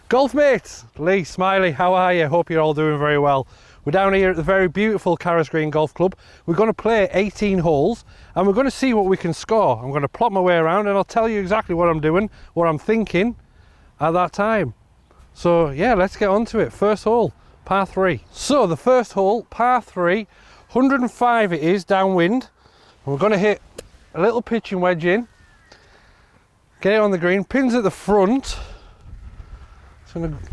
Golf mates, Lee, Smiley, how are you? Hope you're all doing very well. We're down here at the very beautiful Carus Green Golf Club. We're going to play 18 holes and we're going to see what we can score. I'm going to plot my way around and I'll tell you exactly what I'm doing, what I'm thinking at that time. So yeah, let's get on to it. First hole, par 3. So the first hole, par 3, 105 it is downwind. And we're going to hit a little pitching wedge in, get it on the green, pins at the front. So I'm going to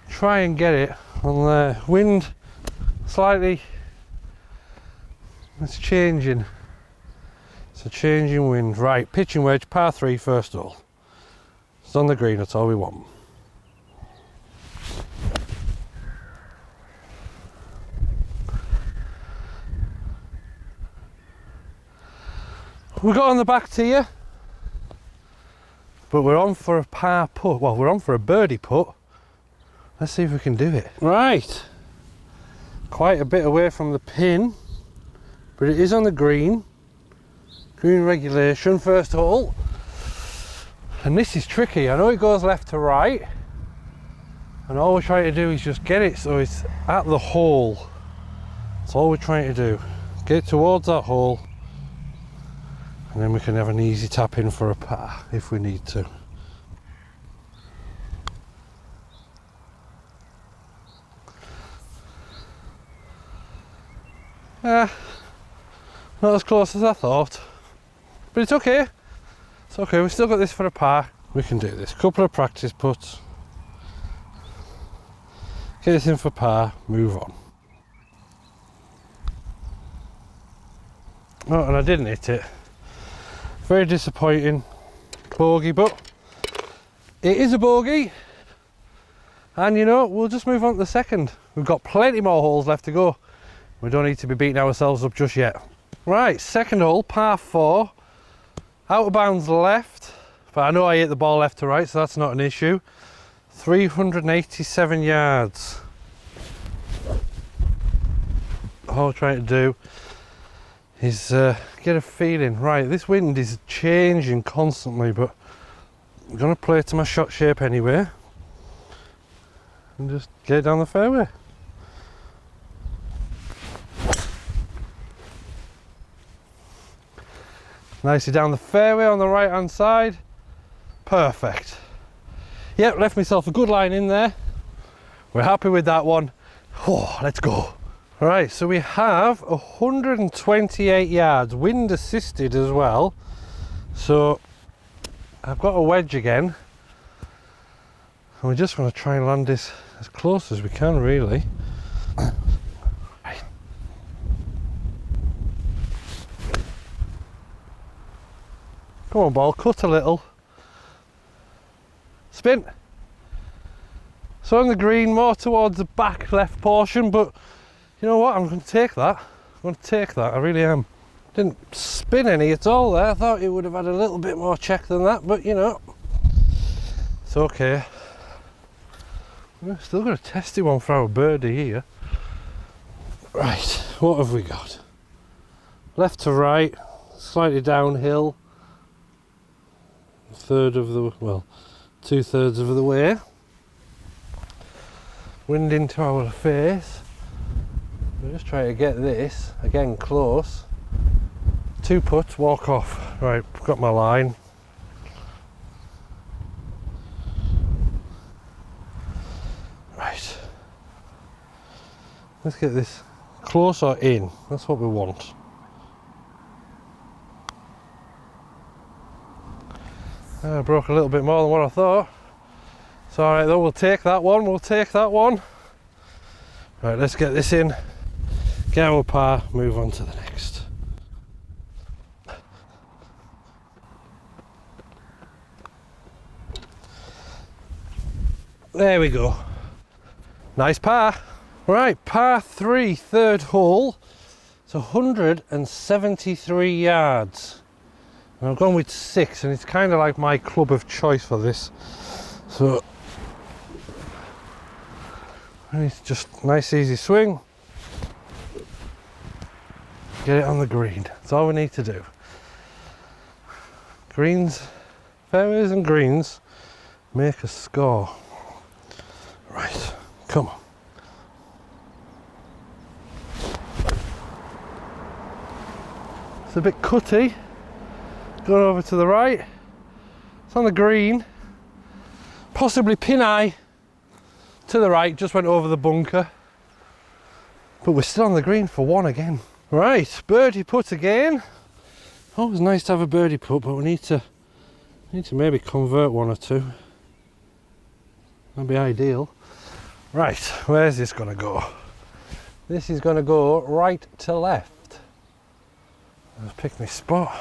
try and get it on the wind slightly. It's changing. It's a changing wind. Right, pitching wedge, par 3, first hole. It's on the green, that's all we want. We got on the back tier, but we're on for a par putt. Well, we're on for a birdie putt. Let's see if we can do it. Right, quite a bit away from the pin, but it is on the green. Green regulation, first hole. And this is tricky. I know it goes left to right, and all we're trying to do is just get it so it's at the hole. That's all we're trying to do. Get it towards that hole. And then we can have an easy tap in for a par if we need to. Not as close as I thought, but it's okay. It's okay, we've still got this for a par. We can do this. Couple of practice putts. Get this in for par, move on. Oh, and I didn't hit it. Very disappointing bogey, but it is a bogey, and you know, we'll just move on to the second. We've got plenty more holes left to go. We don't need to be beating ourselves up just yet. Right, second hole, par 4, out of bounds left, but I know I hit the ball left to right, so that's not an issue. 387 yards. All I'm trying to do is get a feeling. Right, this wind is changing constantly, but I'm going to play to my shot shape anyway and just get it down the fairway. Nicely down the fairway on the right hand side. Perfect. Yep, left myself a good line in there. We're happy with that one. Oh, let's go. Right, so we have 128 yards, wind assisted as well. So I've got a wedge again. And we just want to try and land this as close as we can, really. Right. Come on, ball, cut a little. Spin. So on the green, more towards the back left portion, but you know what, I'm going to take that. I'm going to take that, I really am. Didn't spin any at all there. I thought it would have had a little bit more check than that, but you know, it's okay. We're still got a testy one for our birdie here. Right, what have we got? Left to right, slightly downhill. Third of the, well, 2/3 of the way. Wind into our face. We're just trying to get this, again close. 2 putts, walk off. Right, got my line. Right. Let's get this closer in, that's what we want. I broke a little bit more than what I thought. It's alright though, we'll take that one, Right, let's get this in. Get our par, move on to the next. There we go. Nice par. Right, par 3, third hole. It's 173 yards. And I've gone with 6, and it's kind of like my club of choice for this. So, it's just nice easy swing. Get it on the green. That's all we need to do. Greens, fairways and greens make a score. Right, come on. It's a bit cutty. Going over to the right. It's on the green. Possibly pin eye to the right, just went over the bunker. But we're still on the green for one again. Right, birdie putt again. Always nice to have a birdie putt, but we need to maybe convert one or two. That'd be ideal. Right, where's this gonna go? This is gonna go right to left. I'll pick my spot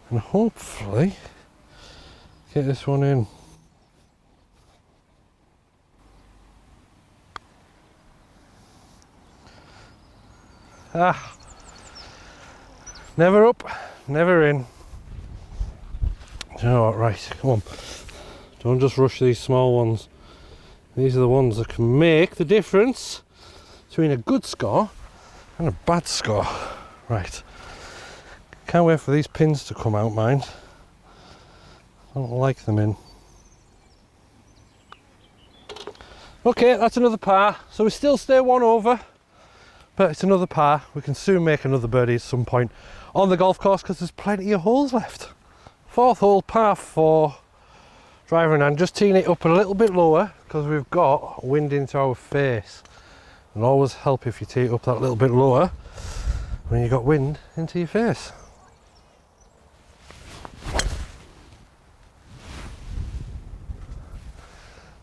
and hopefully get this one in. Ah, never up, never in. You know what, right, come on. Don't just rush these small ones. These are the ones that can make the difference between a good score and a bad score. Right, can't wait for these pins to come out, mind. I don't like them in. Okay, that's another par. So we still stay one over, but it's another par. We can soon make another birdie at some point on the golf course because there's plenty of holes left. Fourth hole, par 4. Driver in hand, just teeing it up a little bit lower because we've got wind into our face. It'll always help if you tee it up that little bit lower when you got wind into your face.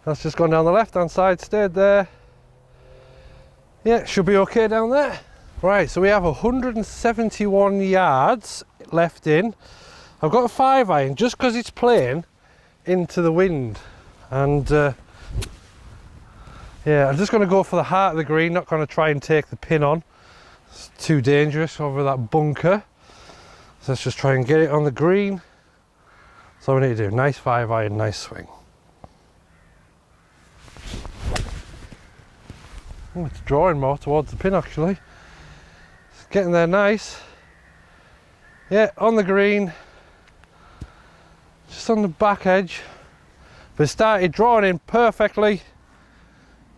That's just gone down the left hand side, stayed there. Yeah, should be okay down there. Right, so we have 171 yards left in. I've got a 5-iron just because it's playing into the wind, and yeah, I'm just going to go for the heart of the green, not going to try and take the pin on. It's too dangerous over that bunker. So let's just try and get it on the green. That's all we need to do. Nice 5-iron, nice swing. Oh, it's drawing more towards the pin actually. It's getting there nice. Yeah, on the green. Just on the back edge. But it started drawing in perfectly.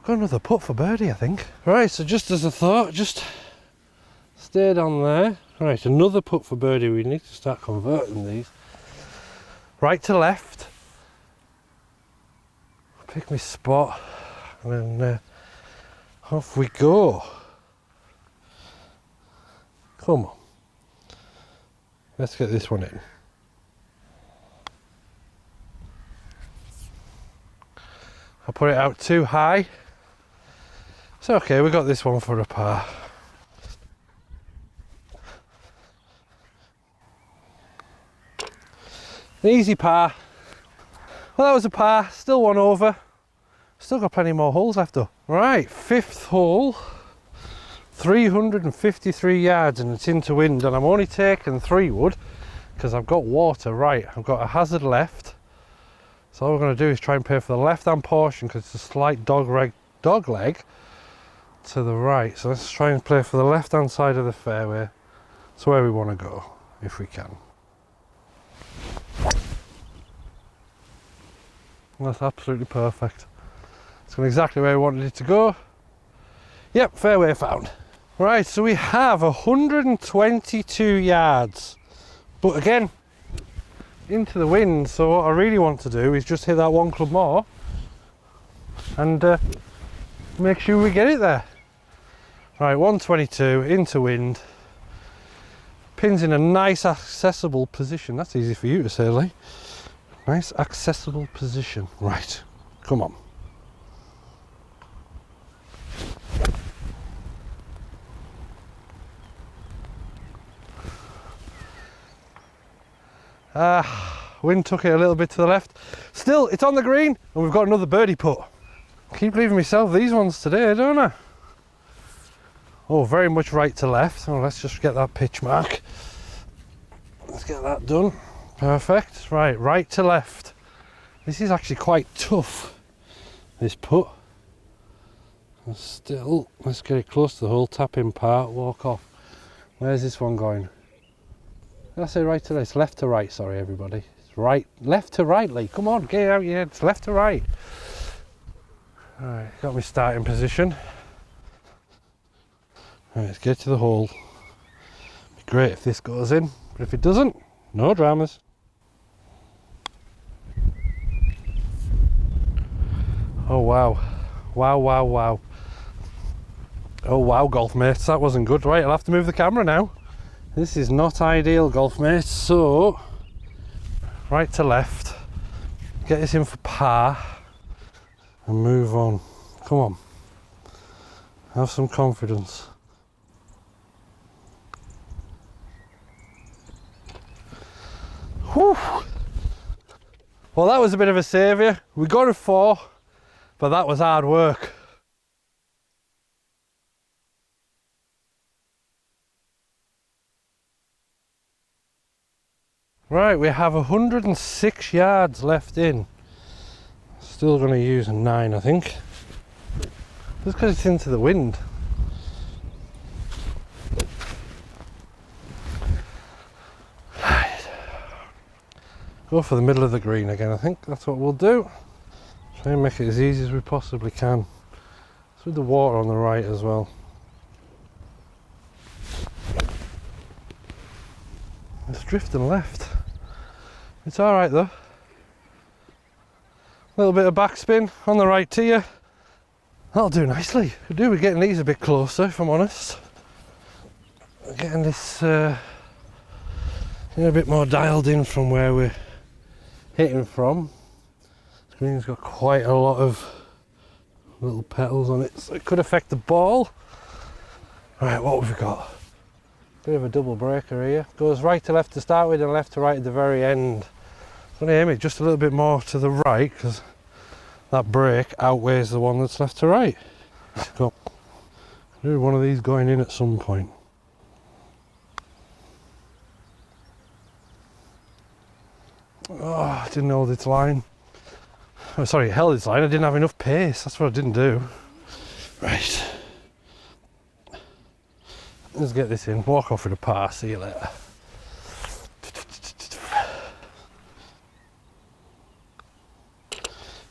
Got another putt for birdie, I think. Right, so just as I thought, just stayed on there. Right, another putt for birdie. We need to start converting these. Right to left. Pick my spot. And then off we go. Come on. Let's get this one in. I put it out too high. It's okay, we got this one for a par. An easy par. Well, that was a par, still one over. Still got plenty more holes left though. Right, 5th hole. 353 yards and it's into wind, and I'm only taking 3 wood because I've got water. Right, I've got a hazard left. So all we're going to do is try and play for the left hand portion because it's a slight dog leg to the right. So let's try and play for the left hand side of the fairway. That's where we want to go if we can. That's absolutely perfect. It's gone exactly where we wanted it to go. Yep, fairway found. Right, so we have 122 yards. But again, into the wind, so what I really want to do is just hit that 1 club more and make sure we get it there. Right, 122 into wind, pins in a nice accessible position. That's easy for you to say, Lee. Nice accessible position. Right, come on. Wind took it a little bit to the left. Still, it's on the green and we've got another birdie putt. I keep leaving myself these ones today, don't I? Oh, very much right to left. Oh, let's just get that pitch mark. Let's get that done. Perfect. Right, right to left. This is actually quite tough, this putt. And still, let's get it close to the hole, tap in part, walk off. Where's this one going? Did I say right to left? It's left to right, sorry everybody. It's right, left to right, Lee. Come on, get it out your head. It's left to right. Alright, got me starting position. Right, let's get to the hole. Be great if this goes in, but if it doesn't, no dramas. Oh wow. Wow, wow, wow. Oh wow, golf mates, that wasn't good. Right, I'll have to move the camera now. This is not ideal, golf mates. So, right to left, get this in for par, and move on. Come on, have some confidence. Whew. Well, that was a bit of a saviour. We got a 4, but that was hard work. Right, we have 106 yards left in. Still going to use a 9, I think. Just because it's into the wind. Right. Go for the middle of the green again, I think. That's what we'll do. Try and make it as easy as we possibly can. It's with the water on the right as well. It's drifting left. It's alright though. A little bit of backspin on the right to you. That'll do nicely. We're getting these a bit closer, if I'm honest. We're getting this a bit more dialed in from where we're hitting from. The green's got quite a lot of little petals on it, so it could affect the ball. Right, what have we got? Bit of a double breaker here. Goes right to left to start with and left to right at the very end. I'm going to aim it just a little bit more to the right because that break outweighs the one that's left to right. Let's go. Do one of these going in at some point. Oh, I didn't hold its line. Oh, sorry, it held its line. I didn't have enough pace. That's what I didn't do. Right. Let's get this in. Walk off with a par. See you later.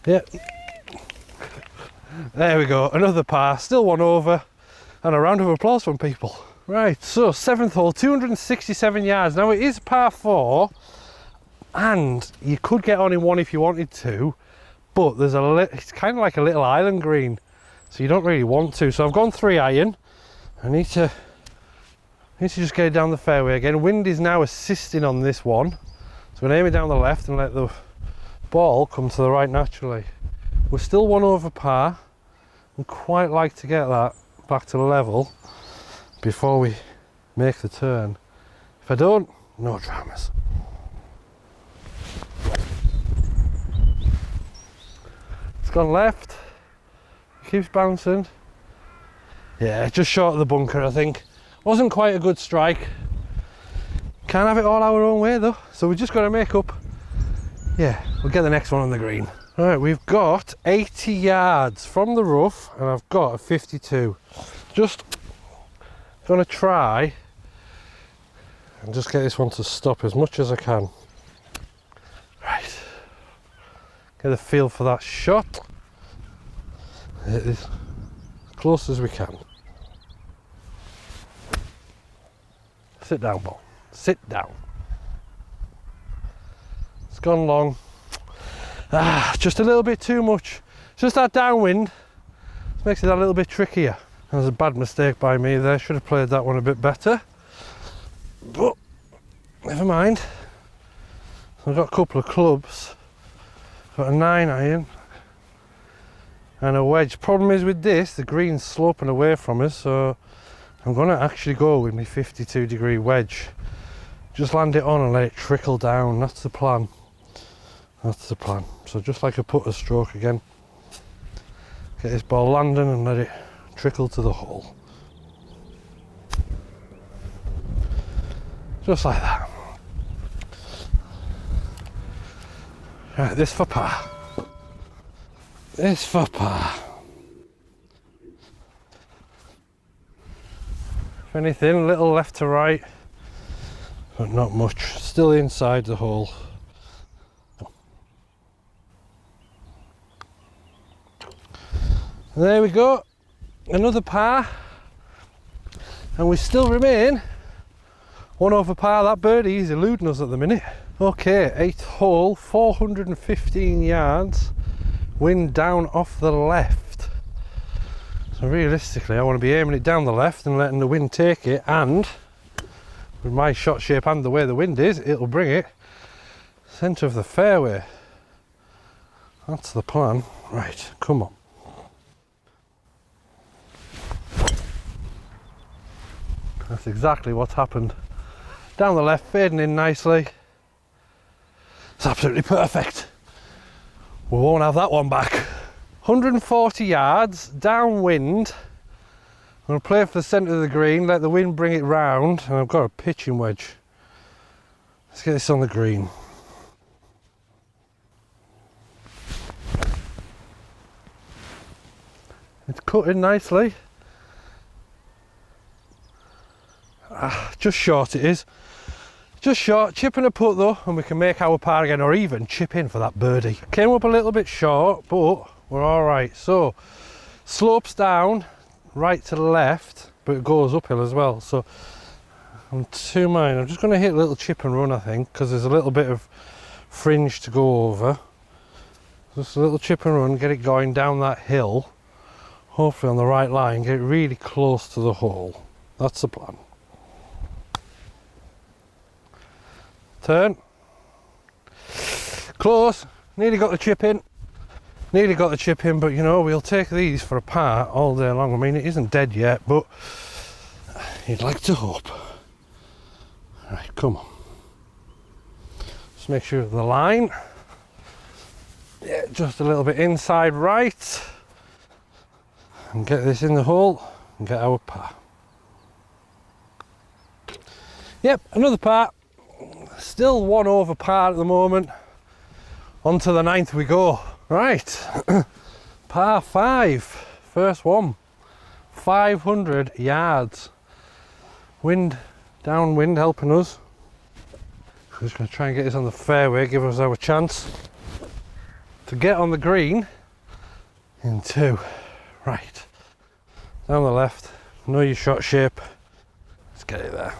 Yep. There we go. Another par. Still one over. And a round of applause from people. Right. So 7th hole, 267 yards. Now it is par 4, and you could get on in one if you wanted to, but there's it's kind of like a little island green, so you don't really want to. So I've gone 3 iron. I need to just get it down the fairway again. Wind is now assisting on this one, so I'm going to aim it down the left and let the ball come to the right naturally. We're still one over par. I'd quite like to get that back to the level before we make the turn. If I don't, no dramas. It's gone left. It keeps bouncing. Yeah, just short of the bunker, I think. Wasn't quite a good strike. Can't have it all our own way though, so we just got to make up. Yeah, we'll get the next one on the green. All right, we've got 80 yards from the rough, and I've got a 52. Just gonna try and just get this one to stop as much as I can. Right, get a feel for that shot. It is as close as we can. Sit down, ball. Sit down. It's gone long. Just a little bit too much. Just that downwind makes it a little bit trickier. That was a bad mistake by me there. Should have played that one a bit better. But never mind. I've got a couple of clubs. Got a 9 iron and a wedge. Problem is with this, the green's sloping away from us, so I'm going to actually go with my 52-degree wedge. Just land it on and let it trickle down. That's the plan. That's the plan. So just like a putter stroke again. Get this ball landing and let it trickle to the hole. Just like that. Right, this for par. This for par. If anything, a little left to right, but not much. Still inside the hole. And there we go, another par, and we still remain 1 over par. That birdie is eluding us at the minute. Okay, 8th hole, 415 yards, wind down off the left. So realistically I want to be aiming it down the left and letting the wind take it, and with my shot shape and the way the wind is, it'll bring it centre of the fairway. That's the plan. Right, come on. That's exactly what's happened. Down the left, fading in nicely. It's absolutely perfect. We won't have that one back. 140 yards, downwind. I'm going to play for the centre of the green, let the wind bring it round, and I've got a pitching wedge. Let's get this on the green. It's cutting nicely. Just short it is. Just short, chip and a putt though, and we can make our par again, or even chip in for that birdie. Came up a little bit short, but we're all right. So, slopes down, right to the left, but it goes uphill as well. So, I'm to mine. I'm just going to hit a little chip and run, I think, because there's a little bit of fringe to go over. Just a little chip and run, get it going down that hill. Hopefully on the right line, get it really close to the hole. That's the plan. Turn. Close. Nearly got the chip in. Nearly got the chip in, but you know, we'll take these for a par all day long. I mean, it isn't dead yet, but you'd like to hope. Right, come on. Just make sure of the line. Yeah, just a little bit inside right. And get this in the hole and get our par. Yep, another par. Still 1 over par at the moment. On to the 9th we go. Right, par 5, first one. 500 yards. Wind, downwind helping us. We're just going to try and get this on the fairway, give us our chance to get on the green in 2. Right, down the left, know your shot shape, let's get it there.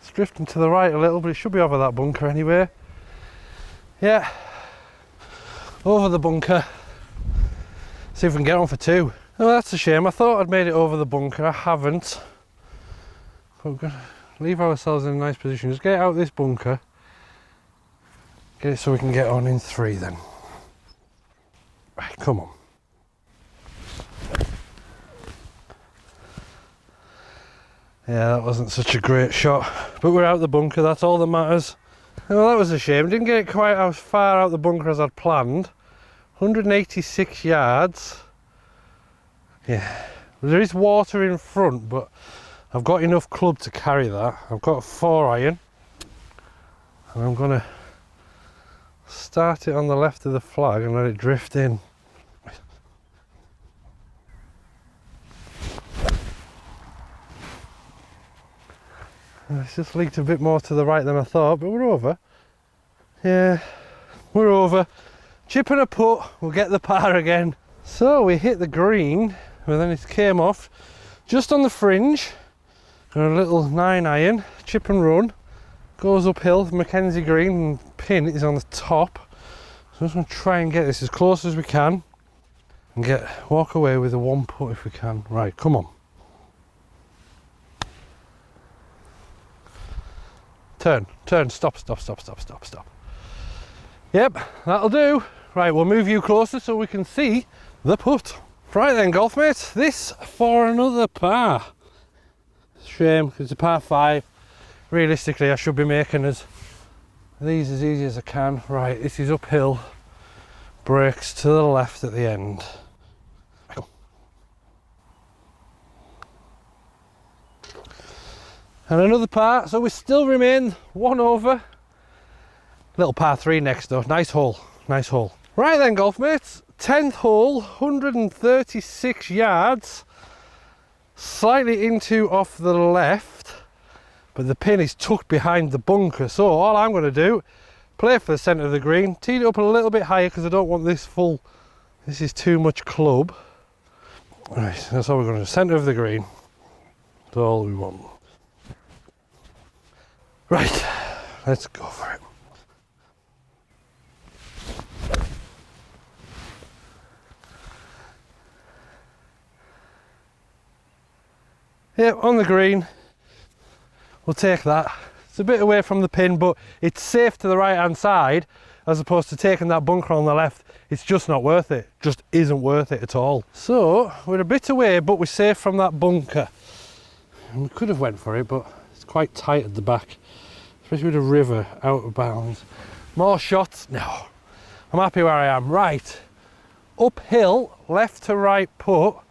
It's drifting to the right a little, but it should be over that bunker anyway. Yeah, over the bunker. See if we can get on for 2. Oh, that's a shame, I thought I'd made it over the bunker, I haven't. But we're going to leave ourselves in a nice position, just get out this bunker. Get it so we can get on in 3 then. Right, come on. Yeah, that wasn't such a great shot, but we're out the bunker, that's all that matters. Well, that was a shame, didn't get it quite as far out the bunker as I'd planned. 186 yards. Yeah, there is water in front, but I've got enough club to carry that. I've got a 4 iron, and I'm gonna start it on the left of the flag and let it drift in. It's just leaked a bit more to the right than I thought, but we're over. Yeah, we're over. Chip and a putt, we'll get the par again. So we hit the green, but then it came off just on the fringe. And a little 9 iron, chip and run. Goes uphill, Mackenzie Green, and pin is on the top. So I'm just going to try and get this as close as we can and walk away with a 1 putt if we can. Right, come on. Turn, stop. Yep, that'll do. Right, we'll move you closer so we can see the putt. Right then, golf mates, this for another par. Shame, because it's a par 5. Realistically, I should be making these as easy as I can. Right, this is uphill. Breaks to the left at the end. And another par, so we still remain 1 over. Little par 3 next though, nice hole. Right then, golf mates, 10th hole, 136 yards. Slightly into off the left, but the pin is tucked behind the bunker. So all I'm going to do, play for the centre of the green, teed it up a little bit higher because I don't want this full, this is too much club. Right, that's all we're going to do, centre of the green, that's all we want. Right, let's go for it. Yep, on the green, we'll take that. It's a bit away from the pin, but it's safe to the right hand side as opposed to taking that bunker on the left. It's just not worth it, just isn't worth it at all. So we're a bit away, but we're safe from that bunker. And we could have went for it, but it's quite tight at the back, especially with the river out of bounds. More shots? No, I'm happy where I am. Right, uphill, left to right putt.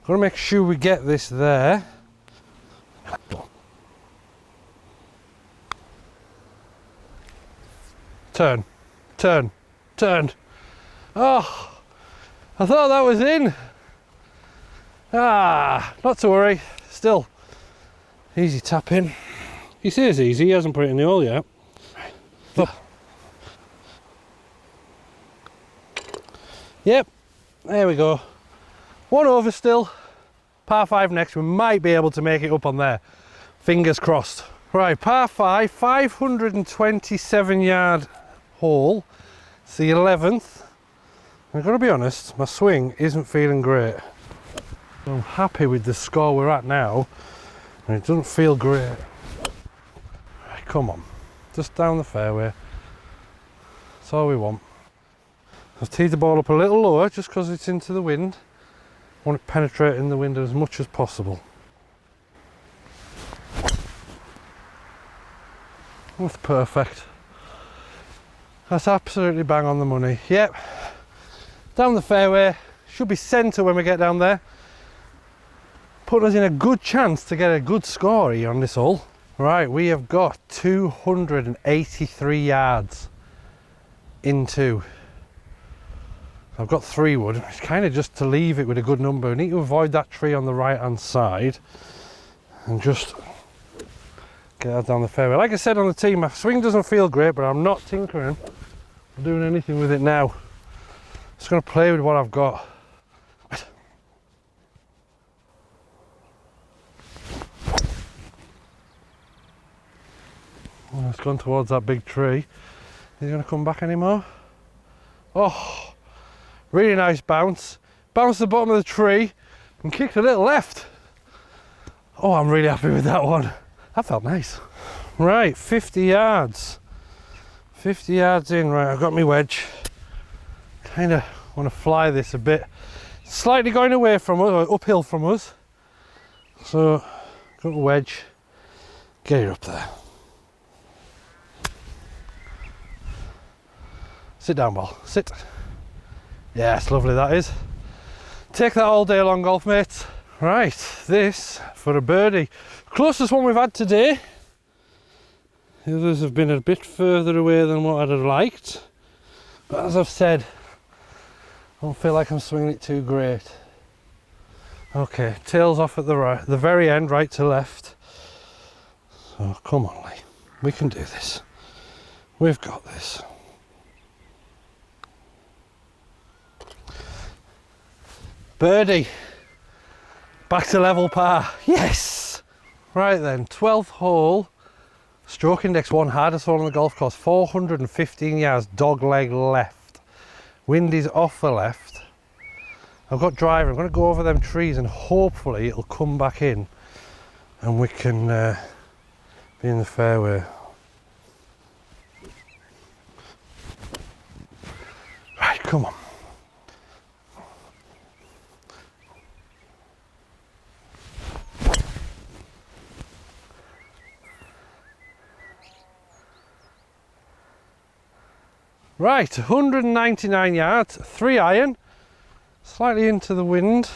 Gotta make sure we get this there. Turn, turn, turn. Oh, I thought that was in. Ah, not to worry, still easy tap in. He says easy, he hasn't put it in the hole yet. Oh. Yep, there we go. 1 over still, par 5 next, we might be able to make it up on there. Fingers crossed. Right, par 5, 527 yard hole. It's the 11th. I've got to be honest, my swing isn't feeling great. I'm happy with the score we're at now, and it doesn't feel great. Right, come on, just down the fairway. That's all we want. I've teed the ball up a little lower just because it's into the wind. I want it penetrating the wind as much as possible. That's perfect. That's absolutely bang on the money. Yep. Down the fairway. Should be centre when we get down there. Putting us in a good chance to get a good score here on this hole. Right, we have got 283 yards into. I've got 3 wood. It's kind of just to leave it with a good number. We need to avoid that tree on the right hand side and just get that down the fairway. Like I said on the tee, my swing doesn't feel great, but I'm not tinkering or doing anything with it now. Just going to play with what I've got. Oh, it's gone towards that big tree. Is he going to come back anymore? Oh, really nice bounce. Bounced the bottom of the tree and kicked a little left. Oh, I'm really happy with that one. That felt nice. Right, 50 yards. 50 yards in. Right, I've got my wedge. Kind of want to fly this a bit. Slightly going away from us, or uphill from us. So, got a wedge. Get it up there. Sit down, ball. Sit. Yeah, it's lovely, that is. Take that all day long, golf mates. Right, this for a birdie. Closest one we've had today. The others have been a bit further away than what I'd have liked. But as I've said, I don't feel like I'm swinging it too great. Okay, tails off at the right, the very end, right to left. So come on, Lee. We can do this. We've got this. Birdie. Back to level par. Yes! Right then, 12th hole. Stroke index 1, hardest hole on the golf course. 415 yards, dog leg left. Wind is off the left. I've got driver. I'm going to go over them trees and hopefully it'll come back in and we can be in the fairway. Right, come on. Right, 199 yards, 3 iron, slightly into the wind.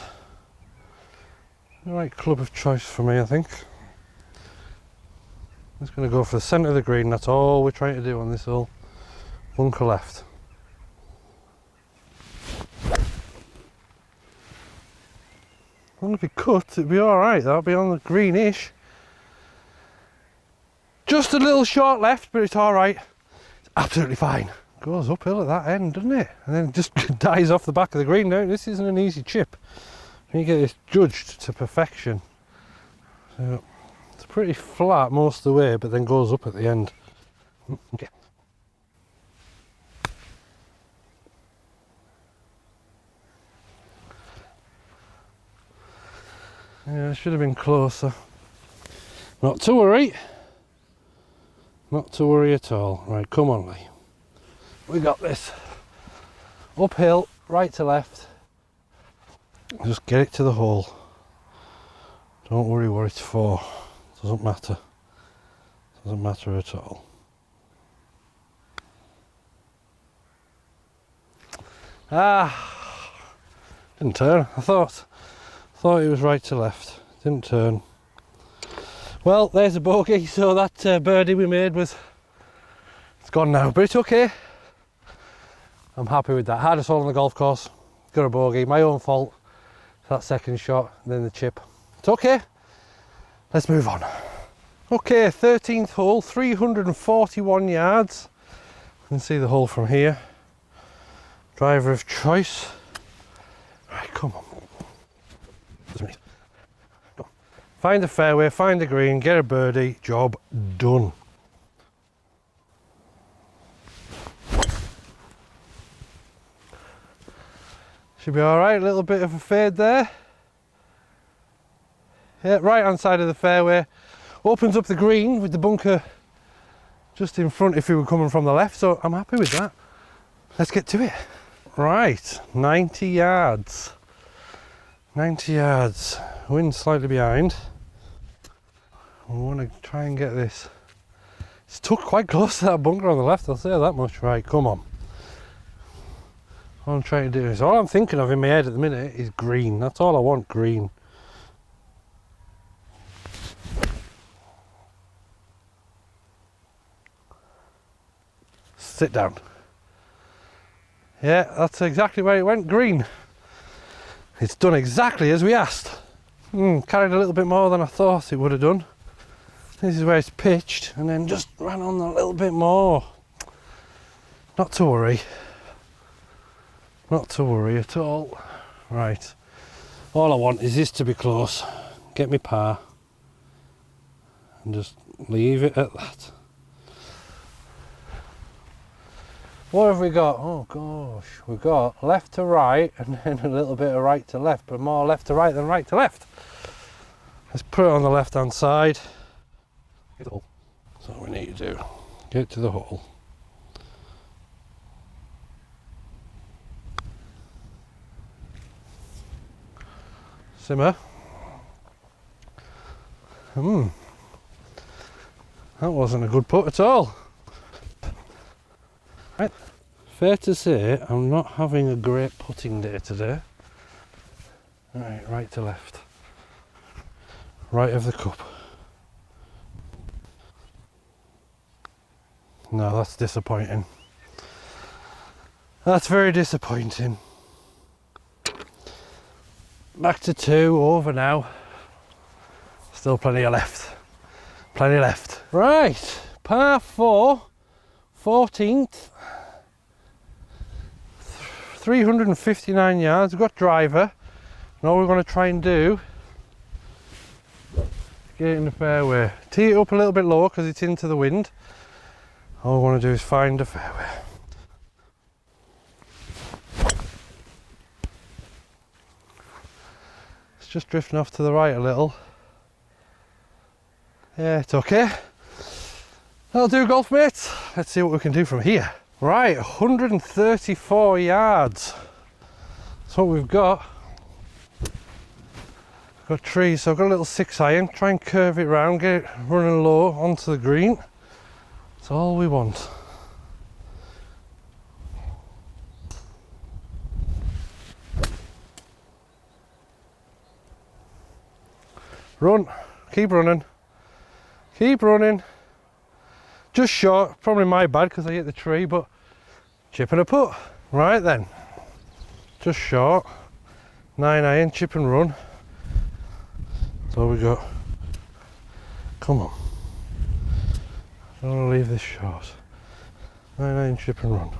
The right club of choice for me, I think. I'm just going to go for the centre of the green, that's all we're trying to do on this hole. Bunker left. Well, if it cut, it'd be alright, that'll be on the greenish. Just a little short left, but it's alright. absolutely fine. Goes uphill at that end, doesn't it? And then it just dies off the back of the green. Now, this isn't an easy chip. You get this judged to perfection. So it's pretty flat most of the way, but then goes up at the end. Okay. Yeah, it should have been closer. Not to worry. Not to worry at all. Right, come on, Lee. We got this. Uphill, right to left. Just get it to the hole. Don't worry what it's for. Doesn't matter. Doesn't matter at all. Ah, didn't turn. I thought it was right to left. Didn't turn. Well, there's a bogey. So that birdie we made it's gone now, but it's okay. I'm happy with that. Hardest hole on the golf course. Got a bogey. My own fault. That second shot, then the chip. It's okay. Let's move on. Okay, 13th hole, 341 yards. You can see the hole from here. Driver of choice. Right, come on. Go. Find the fairway, find the green, get a birdie, job done. Should be all right, a little bit of a fade there. Yeah, right hand side of the fairway. Opens up the green with the bunker just in front if we were coming from the left, so I'm happy with that. Let's get to it. Right, 90 yards. 90 yards. Wind slightly behind. I want to try and get this. It's stuck quite close to that bunker on the left, I'll say that much. Right, come on. All I'm trying to do is, all I'm thinking of in my head at the minute is green. That's all I want, green. Sit down. Yeah, that's exactly where it went, green. It's done exactly as we asked. Carried a little bit more than I thought it would have done. This is where it's pitched and then just ran on a little bit more. Not to worry. Not to worry at all. Right. All I want is this to be close. Get me par. And just leave it at that. What have we got? Oh gosh, we've got left to right and then a little bit of right to left, but more left to right than right to left. Let's put it on the left hand side. That's what we need to do. Get to the hole. Simmer. That wasn't a good putt at all. Right. Fair to say, I'm not having a great putting day today. Right to left. Right of the cup. No, that's disappointing. That's very disappointing. Back to 2, over now. Still plenty of left. Plenty left. Right, par 4, 14th. 359 yards, we've got driver. And all we're going to try and do, get it in the fairway. Tee it up a little bit lower because it's into the wind. All we want to do is find a fairway. It's just drifting off to the right a little. Yeah, it's okay. That'll do, golf mates. Let's see what we can do from here. Right, 134 yards. That's what we've got. Got trees, so I've got a little 6-iron. Try and curve it round, get it running low onto the green. That's all we want. Run, keep running, keep running. Just short, probably my bad because I hit the tree, but chip and a putt. Right then, just short, 9-iron, chip and run. That's all we got. Come on. I don't want to leave this short. 9-iron chip and run.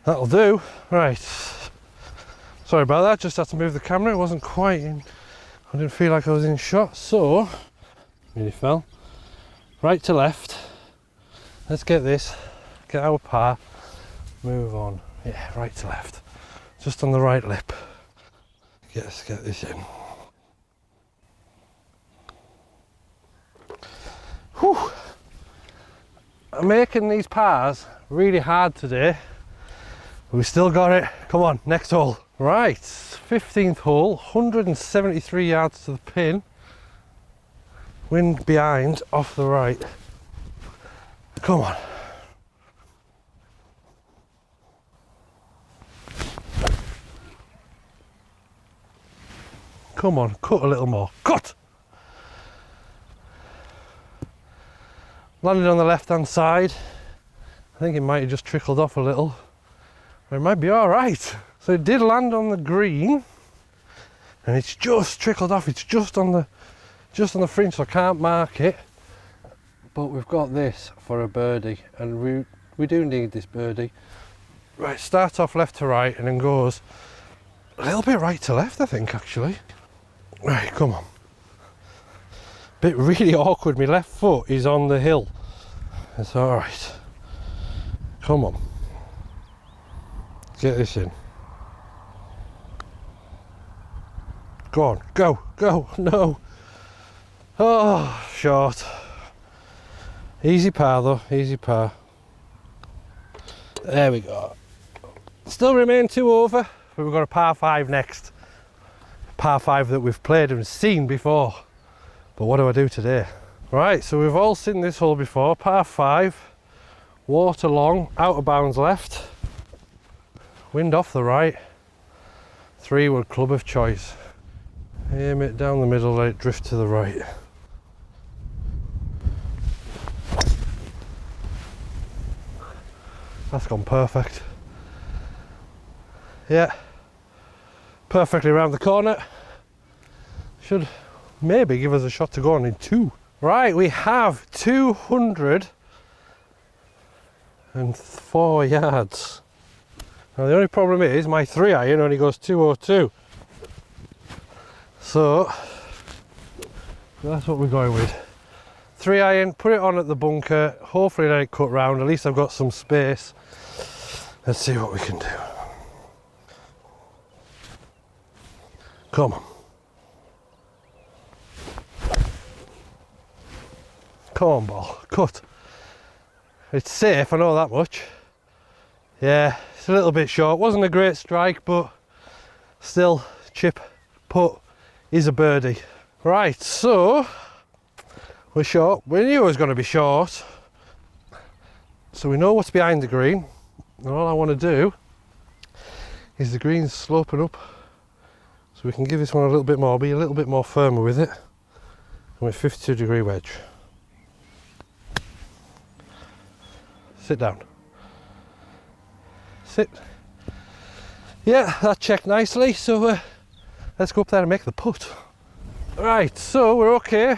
That'll do. Right. Sorry about that, just had to move the camera. It wasn't quite in. I didn't feel like I was in shot, so nearly fell. Right to left. Let's get this. Get our par. Move on. Yeah, right to left. Just on the right lip. Let's get this in. Whew. I'm making these pars really hard today. We still got it. Come on, next hole. Right, 15th hole, 173 yards to the pin. Wind behind, off the right. Come on. Come on, cut a little more. Cut! Landed on the left hand side. I think it might have just trickled off a little. It might be all right. So it did land on the green, and it's just trickled off. It's just on the fringe, so I can't mark it. But we've got this for a birdie, and we do need this birdie. Right, starts off left to right, and then goes a little bit right to left, I think, actually. Right, come on. Bit really awkward. My left foot is on the hill. It's all right. Come on. Get this in. Go on, go, go, no. Oh, short. Easy par though, easy par. There we go. Still remain 2 over, but we've got a par 5 next. Par 5 that we've played and seen before. But what do I do today? Right, so we've all seen this hole before. Par 5, water long, out of bounds left. Wind off the right, 3-wood club of choice. Aim it down the middle, let it drift to the right. That's gone perfect. Yeah, perfectly around the corner. Should maybe give us a shot to go on in 2. Right, we have 204 yards. Now the only problem is my 3-iron only goes 202. So that's what we're going with. 3-iron, put it on at the bunker, hopefully let it cut round, at least I've got some space. Let's see what we can do. Come on. Come on, ball, cut. It's safe, I know that much. Yeah, it's a little bit short. Wasn't a great strike, but still, chip putt is a birdie. Right, so we're short. We knew it was going to be short. So we know what's behind the green. And all I want to do is the green's sloping up. So we can give this one a little bit more, be a little bit more firmer with it. And with 52-degree wedge. Sit down. Sit. Yeah, that checked nicely, so let's go up there and make the putt. Right, so we're okay.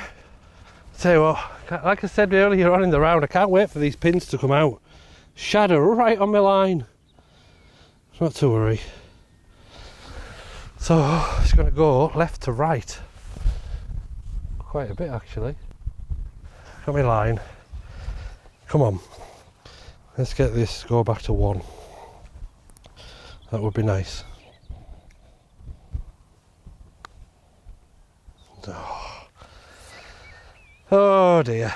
Tell you what, like I said earlier on in the round, I can't wait for these pins to come out. Shadow right on my line. Not to worry. So it's going to go left to right. Quite a bit actually. Got my line. Come on. Let's get this, go back to 1. That would be nice. Oh dear.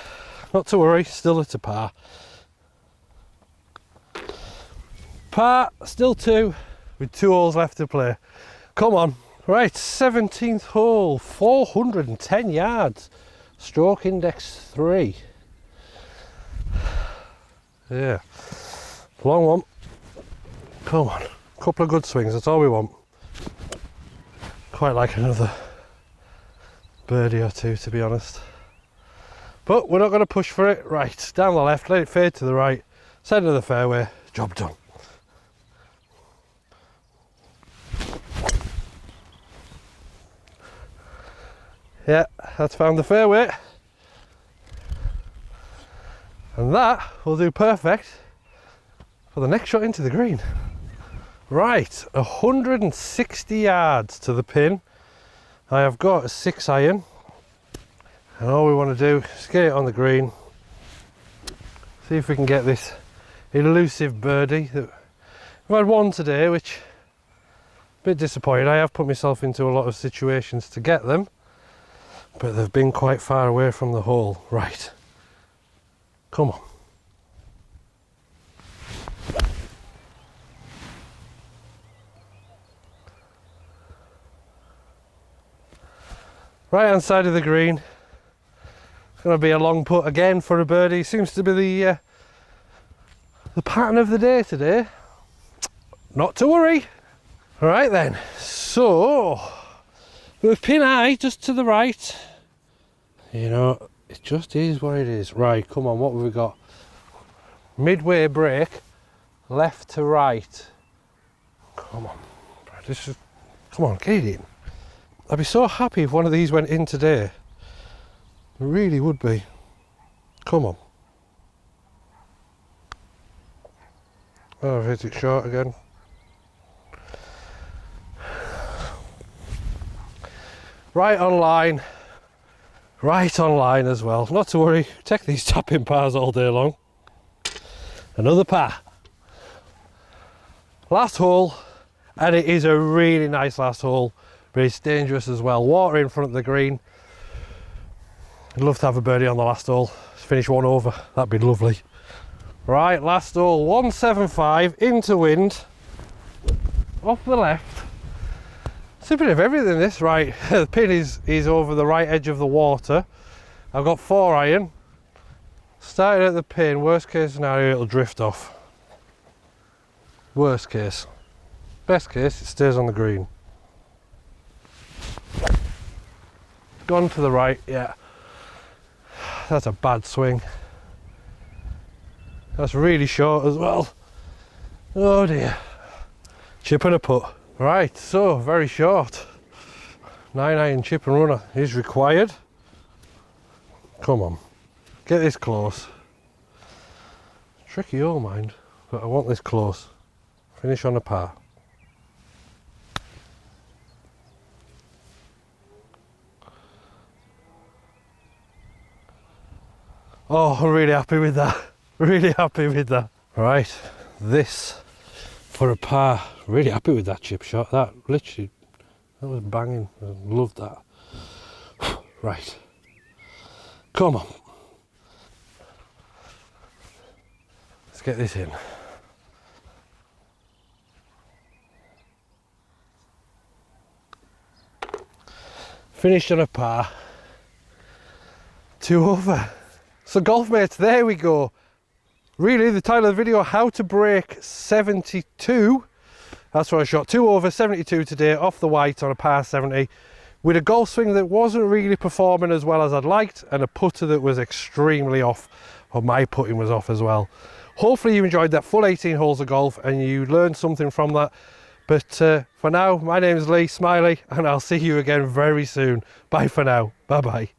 Not to worry, still at a par. Par, still 2, with 2 holes left to play. Come on. Right, 17th hole, 410 yards. Stroke index 3. Yeah. Long one. Come on. Couple of good swings, that's all we want. Quite like another birdie or 2, to be honest. But we're not going to push for it. Right, down the left, let it fade to the right. Centre of the fairway, job done. Yeah, that's found the fairway. And that will do perfect for the next shot into the green. Right, 160 yards to the pin. I have got a 6-iron. And all we want to do is get it on the green. See if we can get this elusive birdie. We've had one today, which a bit disappointed. I have put myself into a lot of situations to get them, but they've been quite far away from the hole. Right, come on. Right hand side of the green. It's going to be a long putt again for a birdie. Seems to be the pattern of the day today. Not to worry. All right then. So with pin high just to the right. You know, it just is what it is. Right, come on. What have we got? Midway break, left to right. Come on. This is. Come on, get it in. I'd be so happy if one of these went in today. It really would be. Come on. Oh, I've hit it short again. Right on line. Right on line as well. Not to worry, take these tapping pars all day long. Another par. Last hole, and it is a really nice last hole, but it's dangerous as well. Water in front of the green. I'd love to have a birdie on the last hole. Finish one over, that'd be lovely. Right, last hole, 175 into wind, off the left. It's a bit of everything this, right. The pin is over the right edge of the water. I've got 4-iron. Started at the pin, worst case scenario it'll drift off. Worst case. Best case, it stays on the green. Gone to the right, yeah. That's a bad swing. That's really short as well. Oh dear. Chip and a putt. Right, so very short. 9-iron chip and runner is required. Come on, get this close. Tricky hole, mind, but I want this close. Finish on a par. Oh, I'm really happy with that. Really happy with that. Right, this for a par. Really happy with that chip shot. That literally, that was banging. I loved that. Right, come on. Let's get this in. Finished on a par. 2 over. So Golfmates, there we go. Really, the title of the video, how to break 72. That's what I shot, 2 over, 72 today, off the white on a par 70, with a golf swing that wasn't really performing as well as I'd liked, and a putter that was extremely off, or my putting was off as well. Hopefully you enjoyed that full 18 holes of golf, and you learned something from that. But for now, my name is Lee Smiley, and I'll see you again very soon. Bye for now. Bye-bye.